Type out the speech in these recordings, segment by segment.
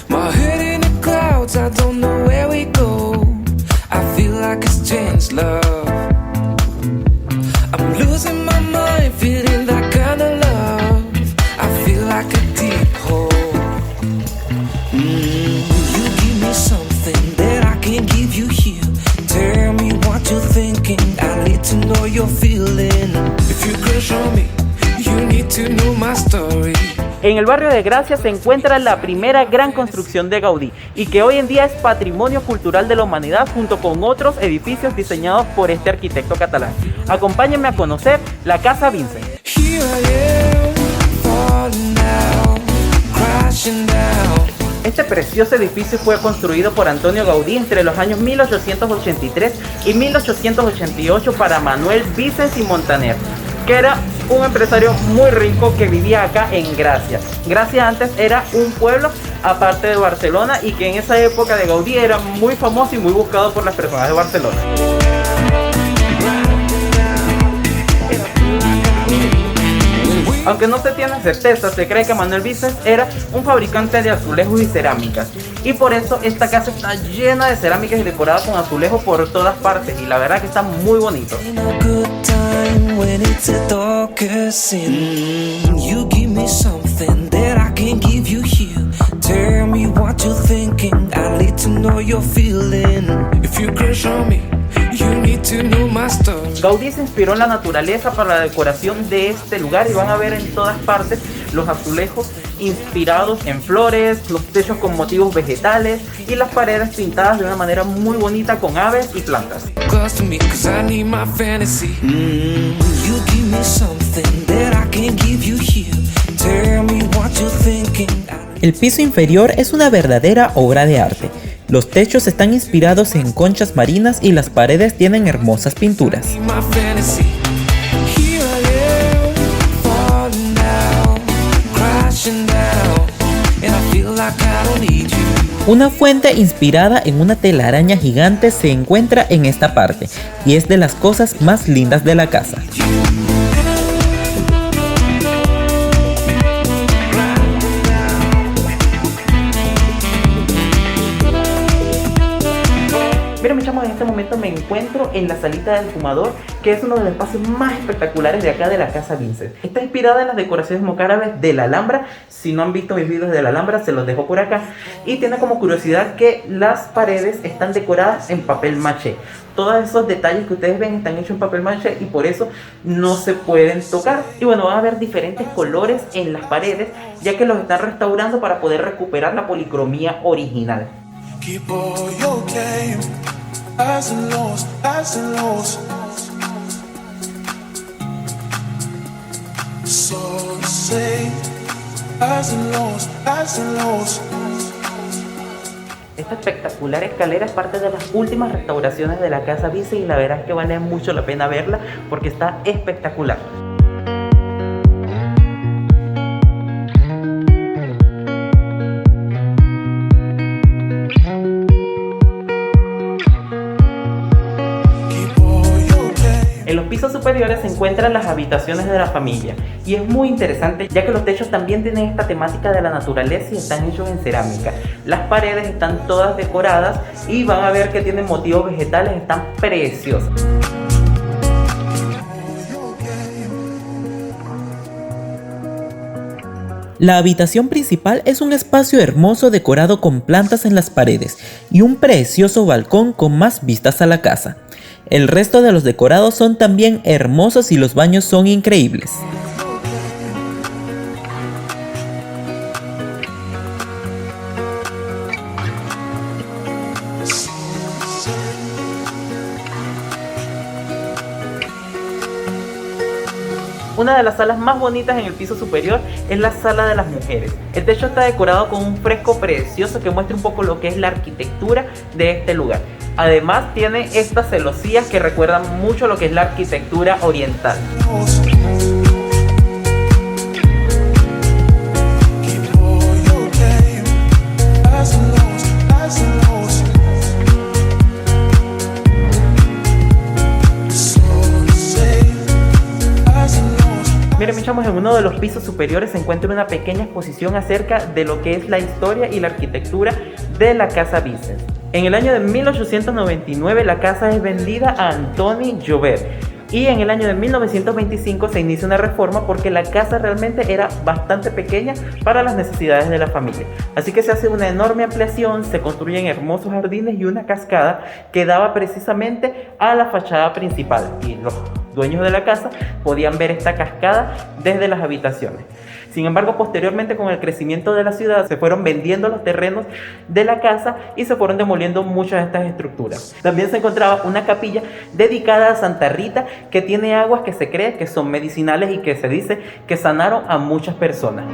My head in the clouds, I don't know where we go. I feel like it's changed, love. I'm losing my mind, feeling that kind of love. I feel like a deep hole. You give me something that I can't give you here. Tell me what you're thinking, I need to know you're feeling. If you crush on me, you need to know my story. En el barrio de Gracia se encuentra la primera gran construcción de Gaudí y que hoy en día es patrimonio cultural de la humanidad junto con otros edificios diseñados por este arquitecto catalán. Acompáñenme a conocer la Casa Vicent. Here I am, falling down, crashing down. Este precioso edificio fue construido por Antonio Gaudí entre los años 1883 y 1888 para Manuel Vicens y Montaner, que era un empresario muy rico que vivía acá en Gracia. Gracia antes era un pueblo aparte de Barcelona y que en esa época de Gaudí era muy famoso y muy buscado por las personas de Barcelona. Aunque no se tiene certeza, se cree que Manuel Vicens era un fabricante de azulejos y cerámicas y por eso esta casa está llena de cerámicas y decorada con azulejos por todas partes y la verdad que está muy bonito. Gaudí se inspiró en la naturaleza para la decoración de este lugar y van a ver en todas partes los azulejos inspirados en flores, los techos con motivos vegetales y las paredes pintadas de una manera muy bonita con aves y plantas. El piso inferior es una verdadera obra de arte. Los techos están inspirados en conchas marinas y las paredes tienen hermosas pinturas. Una fuente inspirada en una telaraña gigante se encuentra en esta parte y es de las cosas más lindas de la casa. Miren, mis chamos, en este momento me encuentro en la salita del fumador, que es uno de los espacios más espectaculares de acá de la Casa Vicent. Está inspirada en las decoraciones mocárabes de la Alhambra. Si no han visto mis videos de la Alhambra, se los dejo por acá. Y tiene como curiosidad que las paredes están decoradas en papel maché. Todos esos detalles que ustedes ven están hechos en papel maché y por eso no se pueden tocar. Y bueno, van a ver diferentes colores en las paredes, ya que los están restaurando para poder recuperar la policromía original. Keep all your game, highs and lows, highs and lows. So say, highs and lows, highs and lows. Esta espectacular escalera es parte de las últimas restauraciones de la Casa Vicent y la verdad es que vale mucho la pena verla porque está espectacular. En los pisos superiores se encuentran las habitaciones de la familia y es muy interesante ya que los techos también tienen esta temática de la naturaleza y están hechos en cerámica. Las paredes están todas decoradas y van a ver que tienen motivos vegetales, están preciosos. La habitación principal es un espacio hermoso decorado con plantas en las paredes y un precioso balcón con más vistas a la casa. El resto de los decorados son también hermosos y los baños son increíbles. Una de las salas más bonitas en el piso superior es la sala de las mujeres. El techo está decorado con un fresco precioso que muestra un poco lo que es la arquitectura de este lugar. Además tiene estas celosías que recuerdan mucho lo que es la arquitectura oriental. chamos, en uno de los pisos superiores se encuentra una pequeña exposición acerca de lo que es la historia y la arquitectura de la Casa Vincent. En el año de 1899 la casa es vendida a Antoni Joubert y en el año de 1925 se inicia una reforma porque la casa realmente era bastante pequeña para las necesidades de la familia. Así que se hace una enorme ampliación, se construyen hermosos jardines y una cascada que daba precisamente a la fachada principal y los dueños de la casa podían ver esta cascada desde las habitaciones. Sin embargo, posteriormente con el crecimiento de la ciudad se fueron vendiendo los terrenos de la casa y se fueron demoliendo muchas de estas estructuras. También se encontraba una capilla dedicada a Santa Rita que tiene aguas que se cree que son medicinales y que se dice que sanaron a muchas personas.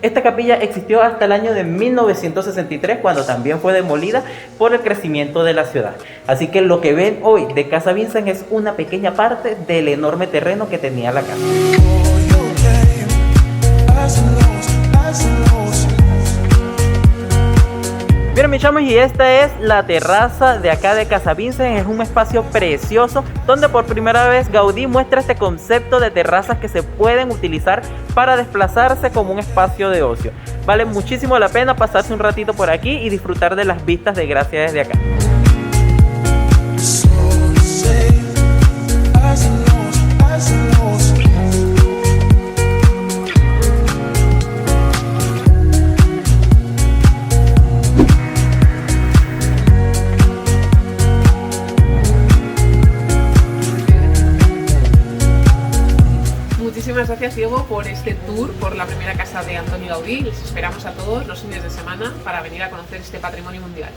Esta capilla existió hasta el año de 1963, cuando también fue demolida por el crecimiento de la ciudad. Así que lo que ven hoy de Casa Vincent es una pequeña parte del enorme terreno que tenía la casa. Miren, mis chamos, y esta es la terraza de acá de Casa Vincent. Es un espacio precioso donde por primera vez Gaudí muestra este concepto de terrazas que se pueden utilizar para desplazarse como un espacio de ocio. Vale muchísimo la pena pasarse un ratito por aquí y disfrutar de las vistas de Gracia desde acá. Muchísimas gracias, Diego, por este tour por la primera casa de Antoni Gaudí. Les esperamos a todos los fines de semana para venir a conocer este patrimonio mundial.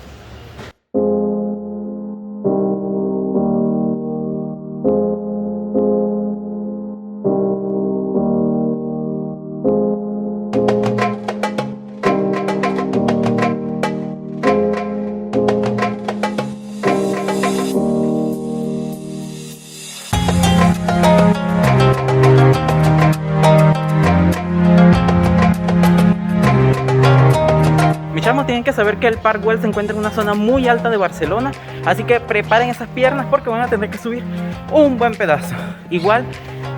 Tienen que saber que el Parc Güell se encuentra en una zona muy alta de Barcelona, así que preparen esas piernas porque van a tener que subir un buen pedazo. Igual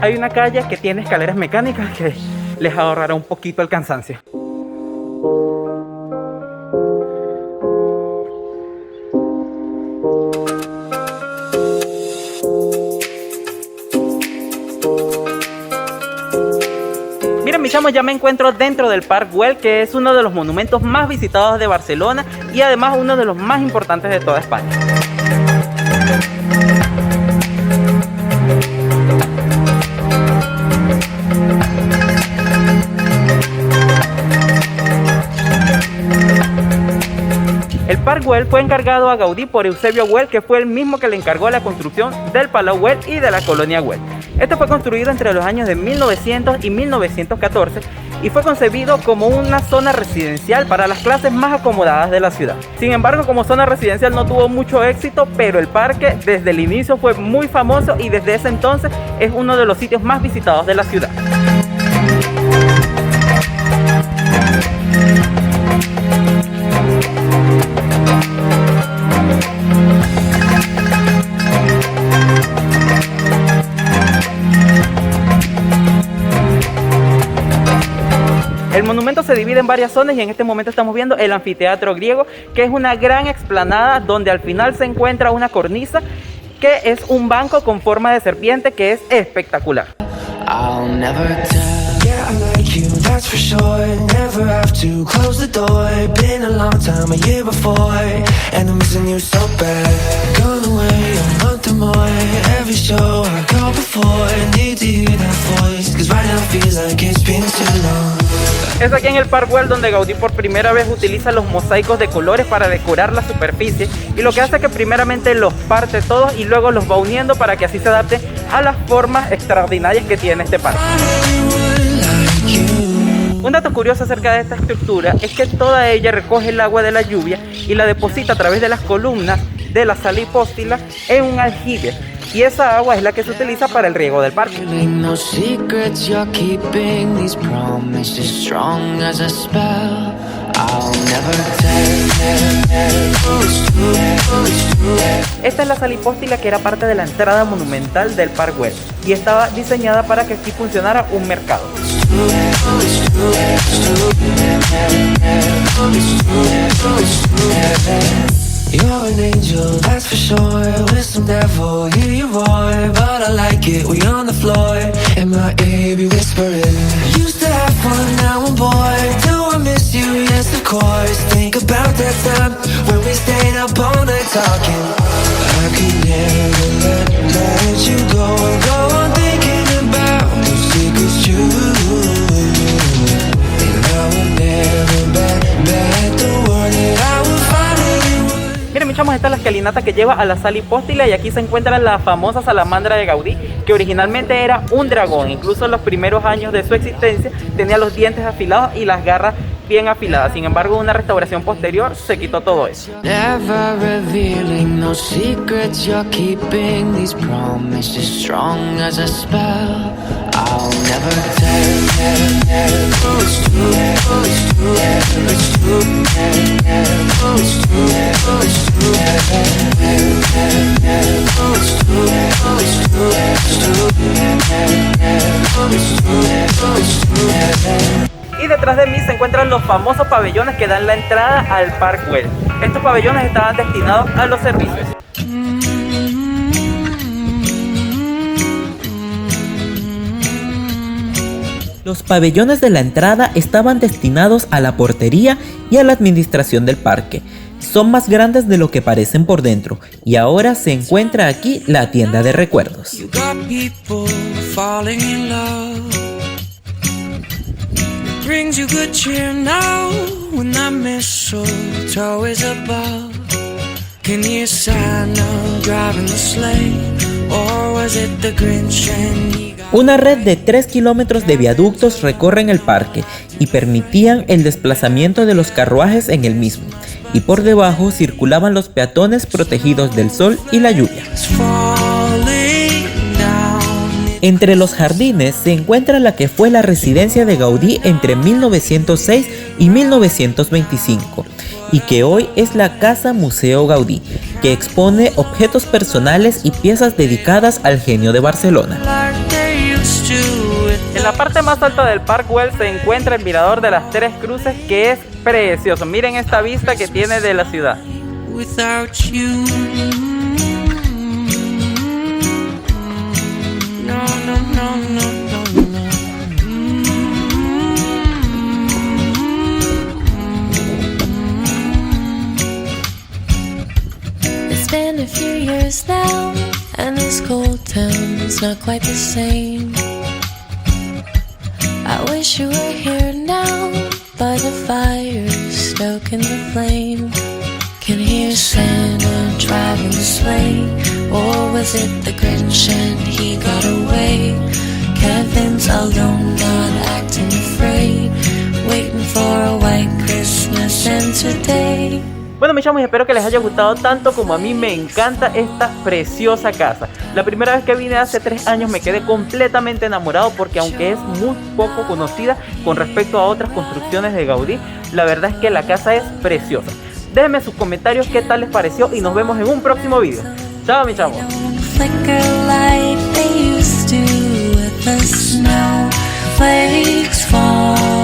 hay una calle que tiene escaleras mecánicas que les ahorrará un poquito el cansancio. Miren, mis chamos, ya me encuentro dentro del Parc Güell, que es uno de los monumentos más visitados de Barcelona y además uno de los más importantes de toda España. El Parc Güell fue encargado a Gaudí por Eusebio Güell, que fue el mismo que le encargó la construcción del Palau Güell y de la colonia Güell. Este fue construido entre los años de 1900 y 1914 y fue concebido como una zona residencial para las clases más acomodadas de la ciudad. Sin embargo, como zona residencial no tuvo mucho éxito, pero el parque desde el inicio fue muy famoso y desde ese entonces es uno de los sitios más visitados de la ciudad. El monumento se divide en varias zonas y en este momento estamos viendo el anfiteatro griego, que es una gran explanada donde al final se encuentra una cornisa que es un banco con forma de serpiente que es espectacular. Es aquí en el Parc Güell donde Gaudí por primera vez utiliza los mosaicos de colores para decorar la superficie, y lo que hace es que primeramente los parte todos y luego los va uniendo para que así se adapte a las formas extraordinarias que tiene este parque. Un dato curioso acerca de esta estructura es que toda ella recoge el agua de la lluvia y la deposita a través de las columnas de la sala hipóstila en un aljibe, y esa agua es la que se utiliza para el riego del parque. Esta es la sala hipóstila que era parte de la entrada monumental del Park Güell y estaba diseñada para que aquí funcionara un mercado. You're an angel, that's for sure. With some devil, hear you roar. But I like it, we on the floor. In my ear, be whispering. Used to have fun, now I'm bored. Do I miss you? Yes, of course. Think about that time when we stayed up all night talking. I could never let you go. Go on thinking about those secrets true. And I will never bet the word that I will find it. Miren, mis chamos, esta es la escalinata que lleva a la sala hipóstila y aquí se encuentra la famosa salamandra de Gaudí, que originalmente era un dragón. Incluso en los primeros años de su existencia tenía los dientes afilados y las garras bien afiladas. Sin embargo, una restauración posterior se quitó todo eso. Never revealing no secrets you're keeping. These promises strong as a spell. I'll never tell. It's true. It's true. It's true. It's true. It's true. Y detrás de mí se encuentran los famosos pabellones que dan la entrada al Park Güell. Estos pabellones estaban destinados a los servicios. Los pabellones de la entrada estaban destinados a la portería y a la administración del parque. Son más grandes de lo que parecen por dentro y ahora se encuentra aquí la tienda de recuerdos. You got people falling in love. Brings you good cheer now when that mistletoe is above. Can you Santa driving the sleigh, or was it the Grinch and he got... Una red de 3 kilómetros de viaductos recorren el parque y permitían el desplazamiento de los carruajes en el mismo, y por debajo circulaban los peatones protegidos del sol y la lluvia. Entre los jardines se encuentra la que fue la residencia de Gaudí entre 1906 y 1925 y que hoy es la Casa Museo Gaudí, que expone objetos personales y piezas dedicadas al genio de Barcelona. En la parte más alta del Park Güell se encuentra el mirador de las Tres Cruces, que es precioso. Miren esta vista que tiene de la ciudad. Without you. No, no, no, no, no, no. It's been a few years now, and this cold town's not quite the same. I wish you were here now, by the fire, stoking the flame. Can hear Santa driving the sleigh, or was it the Grinch and he got away? Kevin's alone, not acting afraid, waiting for a white Christmas and today. Bueno, mis chamos, espero que les haya gustado tanto como a mí me encanta esta preciosa casa. La primera vez que vine hace 3 años me quedé completamente enamorado porque aunque es muy poco conocida con respecto a otras construcciones de Gaudí, la verdad es que la casa es preciosa. Déjenme sus comentarios qué tal les pareció y nos vemos en un próximo video. Chao, mis chamos. Flicker like they used to with the snowflakes fall.